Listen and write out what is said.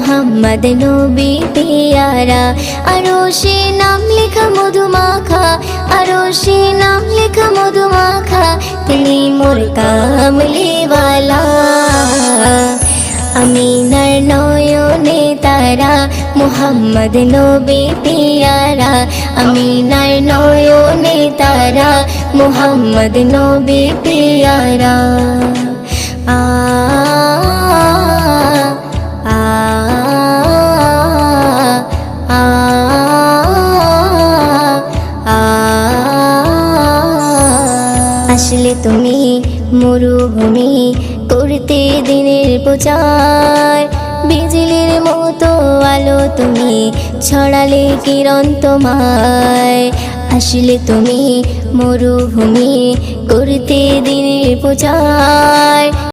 মুহাম্মদ নবী পেয়ারা। আরশে নাম লেখা মধুমাখা, আরশে নাম লেখা মধুমাখা, তিনি মোর কামলিওয়ালা। আমিনার নয়নে তারা, মুহাম্মদ নবী পেয়ারা। আমিনার নয়নে তারা, মুহাম্মদ নবী পেয়ারা। আ আ আ আ আসলে তুমি মরুভূমি করতে দিনের প্রচার, বিজলির মতো আলো তুমি ছড়ালে কিরণ তোমায়। আসলে তুমি মরুভূমি করতে দিনের প্রচার।